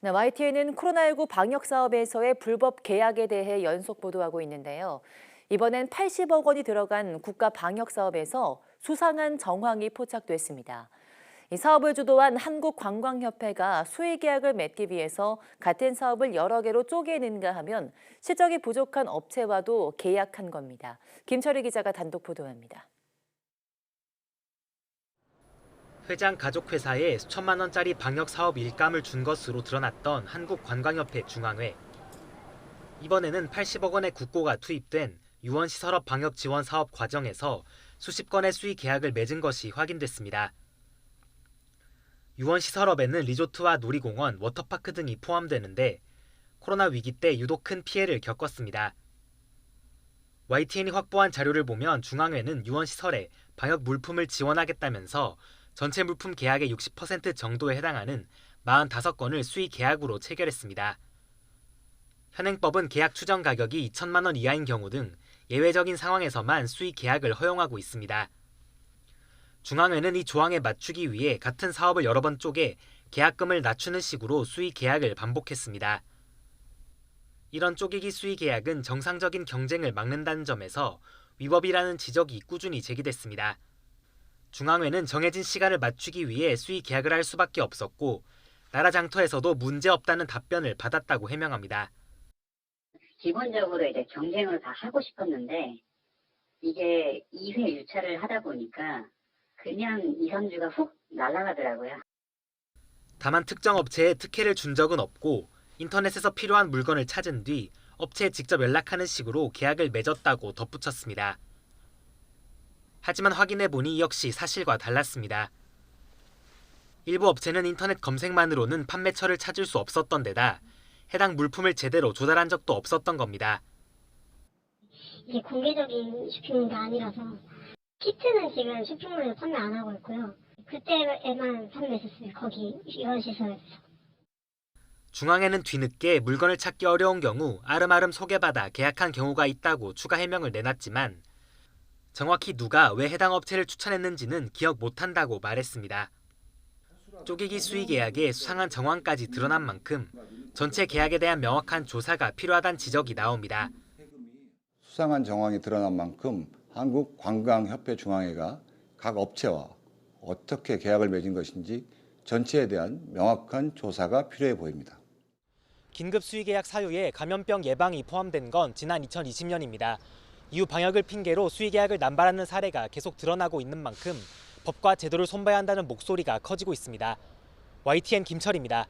네, YTN은 코로나19 방역 사업에서의 불법 계약에 대해 연속 보도하고 있는데요. 이번엔 80억 원이 들어간 국가 방역 사업에서 수상한 정황이 포착됐습니다. 이 사업을 주도한 한국관광협회가 수의 계약을 맺기 위해서 같은 사업을 여러 개로 쪼개는가 하면 실적이 부족한 업체와도 계약한 겁니다. 김철희 기자가 단독 보도합니다. 회장 가족회사에 수천만 원짜리 방역 사업 일감을 준 것으로 드러났던 한국관광협회 중앙회. 이번에는 80억 원의 국고가 투입된 유원시설업 방역 지원 사업 과정에서 수십 건의 수의 계약을 맺은 것이 확인됐습니다. 유원시설업에는 리조트와 놀이공원, 워터파크 등이 포함되는데 코로나 위기 때 유독 큰 피해를 겪었습니다. YTN이 확보한 자료를 보면 중앙회는 유원시설에 방역 물품을 지원하겠다면서 전체 물품 계약의 60% 정도에 해당하는 45건을 수의 계약으로 체결했습니다. 현행법은 계약 추정 가격이 2천만 원 이하인 경우 등 예외적인 상황에서만 수의 계약을 허용하고 있습니다. 중앙회는 이 조항에 맞추기 위해 같은 사업을 여러 번 쪼개 계약금을 낮추는 식으로 수의 계약을 반복했습니다. 이런 쪼개기 수의 계약은 정상적인 경쟁을 막는다는 점에서 위법이라는 지적이 꾸준히 제기됐습니다. 중앙회는 정해진 시간을 맞추기 위해 수의 계약을 할 수밖에 없었고 나라 장터에서도 문제없다는 답변을 받았다고 해명합니다. 기본적으로 이제 경쟁을 다 하고 싶었는데 이게 2회 유찰을 하다 보니까 그냥 2, 3주가 훅 날아가더라고요. 다만 특정 업체에 특혜를 준 적은 없고 인터넷에서 필요한 물건을 찾은 뒤 업체에 직접 연락하는 식으로 계약을 맺었다고 덧붙였습니다. 하지만 확인해보니 역시 사실과 달랐습니다. 일부 업체는 인터넷 검색만으로는 판매처를 찾을 수 없었던 데다 해당 물품을 제대로 조달한 적도 없었던 겁니다. 이게 공개적인 쇼핑몰이 아니라서 키트는 지금 쇼핑몰에서 판매 안 하고 있고요. 그때에만 판매했었어요. 거기 유원시설에서. 중앙회는 뒤늦게 물건을 찾기 어려운 경우 아름아름 소개받아 계약한 경우가 있다고 추가 해명을 내놨지만 정확히 누가 왜 해당 업체를 추천했는지는 기억 못한다고 말했습니다. 쪼개기 수의 계약에 수상한 정황까지 드러난 만큼 전체 계약에 대한 명확한 조사가 필요하다는 지적이 나옵니다. 수상한 정황이 드러난 만큼 한국관광협회 중앙회가 각 업체와 어떻게 계약을 맺은 것인지 전체에 대한 명확한 조사가 필요해 보입니다. 긴급 수의 계약 사유에 감염병 예방이 포함된 건 지난 2020년입니다. 이후 방역을 핑계로 수의 계약을 남발하는 사례가 계속 드러나고 있는 만큼 법과 제도를 손봐야 한다는 목소리가 커지고 있습니다. YTN 김철입니다.